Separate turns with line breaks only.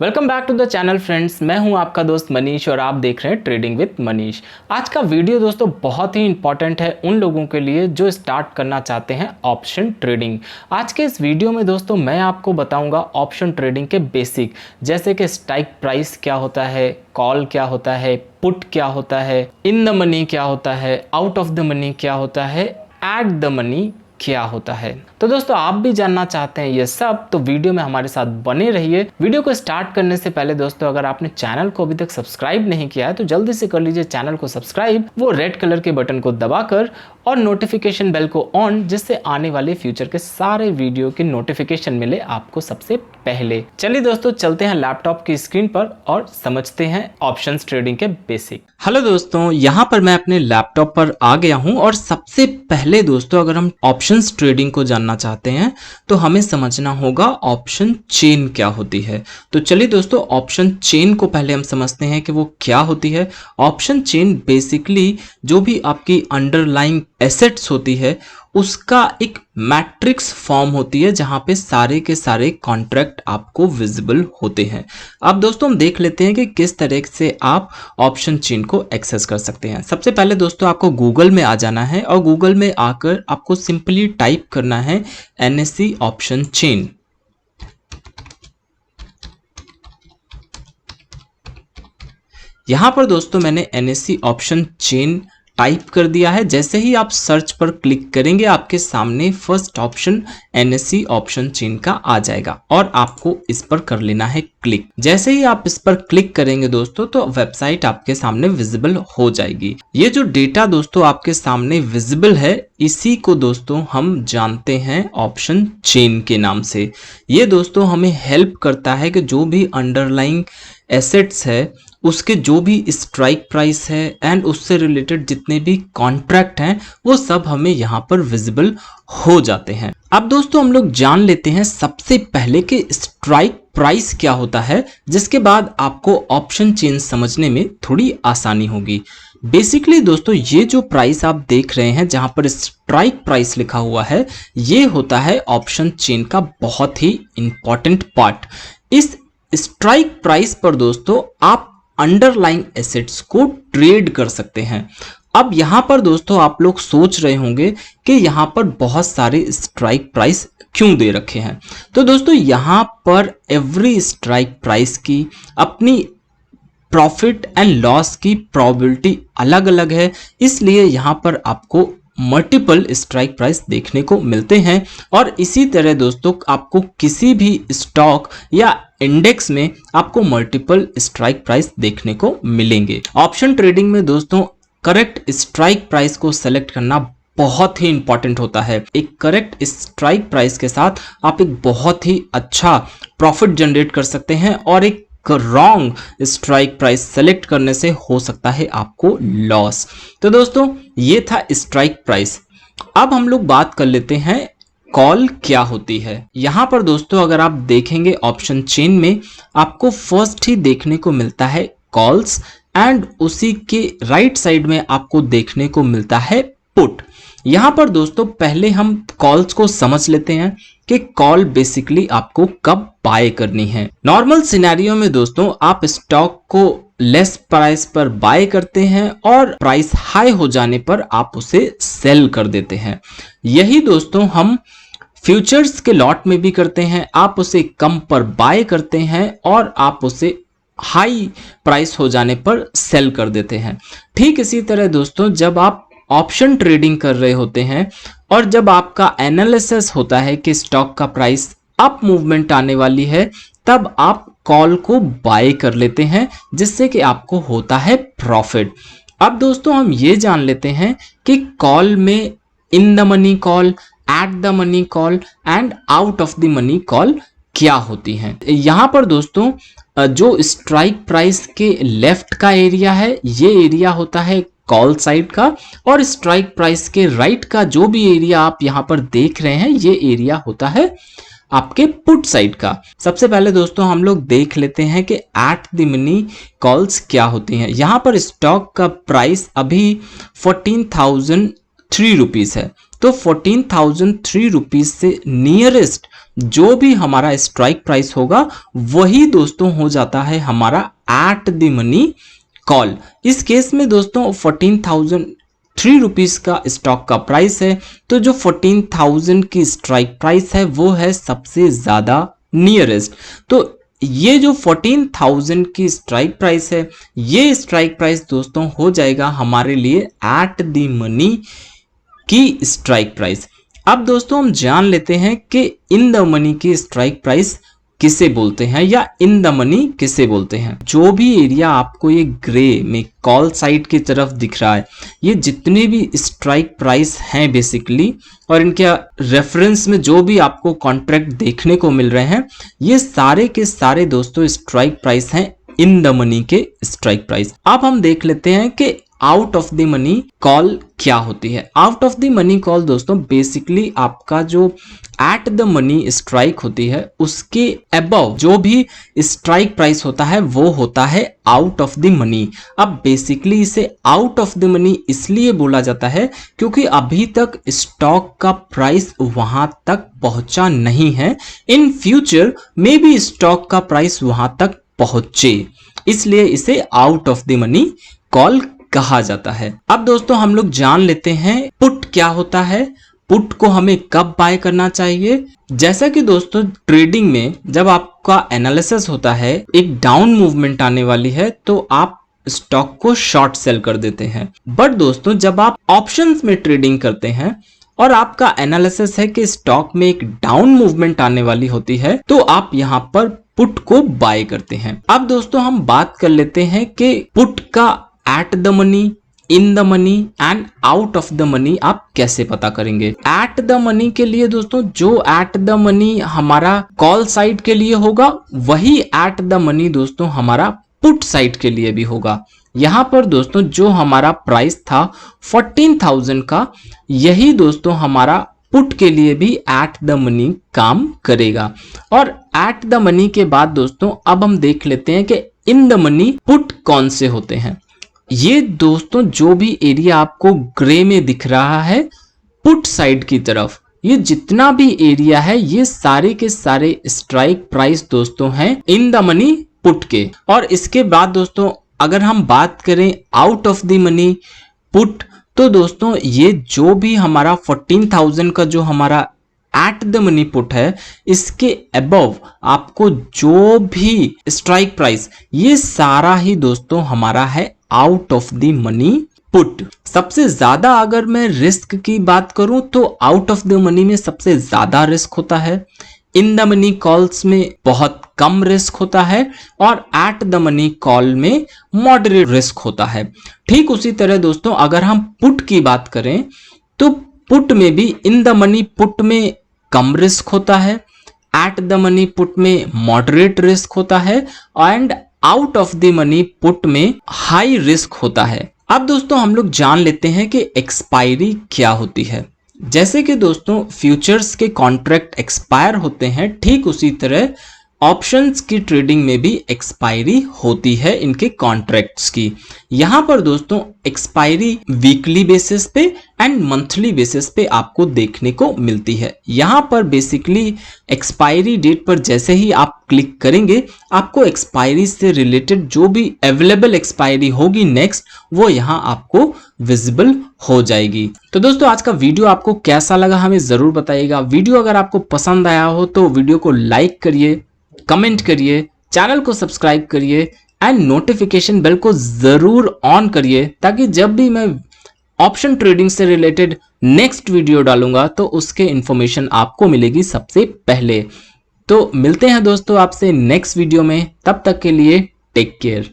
Welcome back to the channel friends. मैं हूं आपका दोस्त मनीष और आप देख रहे हैं ट्रेडिंग विद मनीष। आज का वीडियो दोस्तों बहुत ही इंपॉर्टेंट है उन लोगों के लिए जो स्टार्ट करना चाहते हैं ऑप्शन ट्रेडिंग। आज के इस वीडियो में दोस्तों मैं आपको बताऊंगा ऑप्शन ट्रेडिंग के बेसिक, जैसे कि स्ट्राइक प्राइस क्या होता है, कॉल क्या होता है, पुट क्या होता है, इन द मनी क्या होता है, आउट ऑफ द मनी क्या होता है, एट द मनी क्या होता है। तो दोस्तों आप भी जानना चाहते हैं ये सब, तो वीडियो में हमारे साथ बने रहिए। वीडियो को स्टार्ट करने से पहले दोस्तों अगर आपने चैनल को अभी तक सब्सक्राइब नहीं किया है तो जल्दी से कर लीजिए चैनल को सब्सक्राइब, वो रेड कलर के बटन को दबाकर, और नोटिफिकेशन बेल को ऑन, जिससे आने वाले फ्यूचर के सारे वीडियो की नोटिफिकेशन मिले आपको सबसे पहले। चलिए दोस्तों चलते हैं लैपटॉप की स्क्रीन पर और समझते हैं ऑप्शंस ट्रेडिंग के बेसिक। हेलो दोस्तों, यहाँ पर मैं अपने लैपटॉप पर आ गया हूँ और सबसे पहले दोस्तों अगर हम ऑप्शंस ट्रेडिंग को जानना चाहते हैं तो हमें समझना होगा ऑप्शन चेन क्या होती है। तो चलिए दोस्तों ऑप्शन चेन को पहले हम समझते हैं कि वो क्या होती है। ऑप्शन चेन बेसिकली जो भी आपकी अंडरलाइंग एसेट्स होती है उसका एक मैट्रिक्स फॉर्म होती है जहां पे सारे के सारे कॉन्ट्रैक्ट आपको विजिबल होते हैं। अब दोस्तों हम देख लेते हैं कि किस तरह से आप ऑप्शन चेन को एक्सेस कर सकते हैं। सबसे पहले दोस्तों आपको गूगल में आ जाना है और गूगल में आकर आपको सिंपली टाइप करना है NSE ऑप्शन चेन। यहां पर दोस्तों मैंने NSE ऑप्शन चेन टाइप कर दिया है। जैसे ही आप सर्च पर क्लिक करेंगे आपके सामने first option NSE option chain का आ जाएगा और आपको इस पर कर लेना है क्लिक। जैसे ही आप इस पर क्लिक करेंगे दोस्तों तो वेबसाइट आपके सामने विजिबल हो जाएगी। ये जो डेटा दोस्तों आपके सामने विजिबल है इसी को दोस्तों हम जानते हैं ऑप्शन चेन के नाम से। ये दोस्तों हमें हेल्प करता है कि जो भी अंडरलाइंग एसेट्स है उसके जो भी स्ट्राइक प्राइस है एंड उससे रिलेटेड जितने भी कॉन्ट्रैक्ट हैं वो सब हमें यहाँ पर विजिबल हो जाते हैं। अब दोस्तों हम लोग जान लेते हैं सबसे पहले कि स्ट्राइक प्राइस क्या होता है, जिसके बाद आपको ऑप्शन चेन समझने में थोड़ी आसानी होगी। बेसिकली दोस्तों ये जो प्राइस आप देख रहे हैं जहां पर स्ट्राइक प्राइस लिखा हुआ है ये होता है ऑप्शन चेन का बहुत ही इंपॉर्टेंट पार्ट। इस स्ट्राइक प्राइस पर दोस्तों आप अंडरलाइंग एसेट्स को ट्रेड कर सकते हैं। अब यहां पर दोस्तों आप लोग सोच रहे होंगे कि यहां पर बहुत सारे स्ट्राइक प्राइस क्यों दे रखे हैं। तो दोस्तों यहां पर एवरी स्ट्राइक प्राइस की अपनी प्रॉफिट एंड लॉस की प्रोबेबिलिटी अलग अलग है, इसलिए यहां पर आपको मल्टीपल स्ट्राइक प्राइस देखने को मिलते हैं। और इसी तरह दोस्तों आपको किसी भी स्टॉक या इंडेक्स में आपको मल्टीपल स्ट्राइक प्राइस देखने को मिलेंगे। ऑप्शन ट्रेडिंग में दोस्तों करेक्ट स्ट्राइक प्राइस को सेलेक्ट करना बहुत ही इंपॉर्टेंट होता है। एक करेक्ट स्ट्राइक प्राइस के साथ आप एक बहुत ही अच्छा प्रॉफिट जनरेट कर सकते हैं और एक रॉन्ग स्ट्राइक प्राइस सेलेक्ट करने से हो सकता है आपको लॉस। तो दोस्तों ये था स्ट्राइक प्राइस। अब हम लोग बात कर लेते हैं कॉल क्या होती है। यहां पर दोस्तों अगर आप देखेंगे ऑप्शन चेन में आपको फर्स्ट ही देखने को मिलता है कॉल्स एंड उसी के राइट साइड में आपको देखने को मिलता है पुट। यहां पर दोस्तों पहले हम कॉल्स को समझ लेते हैं कि कॉल बेसिकली आपको कब बाय करनी है। नॉर्मल सिनेरियो में दोस्तों आप स्टॉक को लेस प्राइस पर बाय करते हैं और प्राइस हाई हो जाने पर आप उसे सेल कर देते हैं। यही दोस्तों हम फ्यूचर्स के लॉट में भी करते हैं। आप उसे कम पर बाय करते हैं और आप उसे हाई प्राइस हो जाने पर सेल कर देते हैं। ठीक इसी तरह दोस्तों जब आप ऑप्शन ट्रेडिंग कर रहे होते हैं और जब आपका एनालिसिस होता है कि स्टॉक का प्राइस अप मूवमेंट आने वाली है तब आप कॉल को बाय कर लेते हैं जिससे कि आपको होता है प्रॉफिट। अब दोस्तों हम ये जान लेते हैं कि कॉल में in the money call, at the money call and out of the money call क्या होती हैं। यहाँ पर दोस्तों जो स्ट्राइक प्राइस के लेफ्ट का एरिया है ये एरिया होता है कॉल साइड का और स्ट्राइक प्राइस के राइट का जो भी एरिया आप यहाँ पर देख रहे हैं ये एरिया होता है आपके पुट साइड का। सबसे पहले दोस्तों हम लोग देख लेते हैं कि एट द मनी कॉल्स क्या होती हैं। यहाँ पर स्टॉक का प्राइस अभी 14,003 रुपीस है। तो 14,003 रुपीज से नियरेस्ट जो भी हमारा स्ट्राइक प्राइस होगा वही दोस्तों हो जाता है हमारा एट द मनी कॉल। इस केस में दोस्तों 14,003 रुपीज का स्टॉक का प्राइस है, तो जो 14,000 की स्ट्राइक प्राइस है वो है सबसे ज्यादा नियरेस्ट। तो ये जो 14,000 की स्ट्राइक प्राइस है, ये स्ट्राइक प्राइस दोस्तों हो जाएगा हमारे लिए एट द मनी की स्ट्राइक प्राइस। अब दोस्तों हम जान लेते हैं कि इन द मनी की स्ट्राइक प्राइस किसे बोलते हैं या इन द मनी किसे बोलते हैं। जो भी एरिया आपको ये ग्रे में कॉल साइड की तरफ दिख रहा है, ये जितने भी स्ट्राइक प्राइस हैं बेसिकली, और इनके रेफरेंस में जो भी आपको कॉन्ट्रैक्ट देखने को मिल रहे हैं, ये सारे के सारे दोस्तों स्ट्राइक प्राइस हैं इन द मनी के स्ट्राइक प्राइस। अब हम देख लेते हैं कि out of the money call क्या होती है। Out of the money call दोस्तों बेसिकली आपका जो एट द मनी स्ट्राइक होती है उसके अबव जो भी स्ट्राइक प्राइस होता है वो होता है आउट ऑफ द मनी। अब बेसिकली इसे आउट ऑफ द मनी इसलिए बोला जाता है क्योंकि अभी तक स्टॉक का प्राइस वहां तक पहुंचा नहीं है। इन फ्यूचर में भी स्टॉक का प्राइस वहां तक पहुंचे, इसलिए इसे out of the money call कहा जाता है। अब दोस्तों हम लोग जान लेते हैं पुट क्या होता है, पुट को हमें कब बाय करना चाहिए। जैसा कि दोस्तों ट्रेडिंग में जब आपका एनालिसिस होता है, एक डाउन मूवमेंट आने वाली है तो आप स्टॉक को शॉर्ट सेल कर देते हैं। बट दोस्तों जब आप ऑप्शंस में ट्रेडिंग करते हैं और आपका एनालिसिस है कि स्टॉक में एक डाउन मूवमेंट आने वाली होती है, तो आप यहाँ पर पुट को बाय करते हैं। अब दोस्तों हम बात कर लेते हैं कि पुट का at the money, in the money and out of the money आप कैसे पता करेंगे। एट द मनी के लिए दोस्तों जो एट द मनी हमारा कॉल साइड के लिए होगा वही एट द मनी दोस्तों हमारा पुट साइड के लिए भी होगा। यहाँ पर दोस्तों जो हमारा प्राइस था 14,000 का, यही दोस्तों हमारा पुट के लिए भी एट द मनी काम करेगा। और एट द मनी के बाद दोस्तों अब हम देख लेते हैं कि इन द मनी पुट कौन से होते हैं। ये दोस्तों जो भी एरिया आपको ग्रे में दिख रहा है पुट साइड की तरफ, ये जितना भी एरिया है ये सारे के सारे स्ट्राइक प्राइस दोस्तों हैं इन द मनी पुट के। और इसके बाद दोस्तों अगर हम बात करें out of the money put, तो दोस्तों ये जो भी हमारा 14,000 का जो हमारा एट द मनी पुट है, इसके अबव आपको जो भी स्ट्राइक प्राइस, ये सारा ही दोस्तों हमारा है out of the money put. सबसे ज्यादा अगर मैं रिस्क की बात करूं तो आउट ऑफ द मनी में सबसे ज्यादा रिस्क होता है, इन द मनी कॉल्स में बहुत कम रिस्क होता है और एट द मनी कॉल में मॉडरेट रिस्क होता है। ठीक उसी तरह दोस्तों अगर हम पुट की बात करें तो पुट में भी इन द मनी पुट में कम रिस्क होता है, एट द मनी पुट में मॉडरेट रिस्क होता है and out of the money put में हाई रिस्क होता है। अब दोस्तों हम लोग जान लेते हैं कि एक्सपायरी क्या होती है। जैसे कि दोस्तों फ्यूचर्स के कॉन्ट्रैक्ट एक्सपायर होते हैं, ठीक उसी तरह ऑप्शंस की ट्रेडिंग में भी एक्सपायरी होती है इनके कॉन्ट्रैक्ट्स की। यहाँ पर दोस्तों एक्सपायरी वीकली बेसिस पे एंड मंथली बेसिस पे आपको देखने को मिलती है। यहाँ पर बेसिकली एक्सपायरी डेट पर जैसे ही आप क्लिक करेंगे, आपको एक्सपायरी से रिलेटेड जो भी अवेलेबल एक्सपायरी होगी नेक्स्ट, वो यहाँ आपको विजिबल हो जाएगी। तो दोस्तों आज का वीडियो आपको कैसा लगा हमें जरूर बताइएगा। वीडियो अगर आपको पसंद आया हो तो वीडियो को लाइक करिए, कमेंट करिए, चैनल को सब्सक्राइब करिए एंड नोटिफिकेशन बेल को जरूर ऑन करिए, ताकि जब भी मैं ऑप्शन ट्रेडिंग से रिलेटेड नेक्स्ट वीडियो डालूंगा तो उसके इंफॉर्मेशन आपको मिलेगी सबसे पहले। तो मिलते हैं दोस्तों आपसे नेक्स्ट वीडियो में, तब तक के लिए टेक केयर।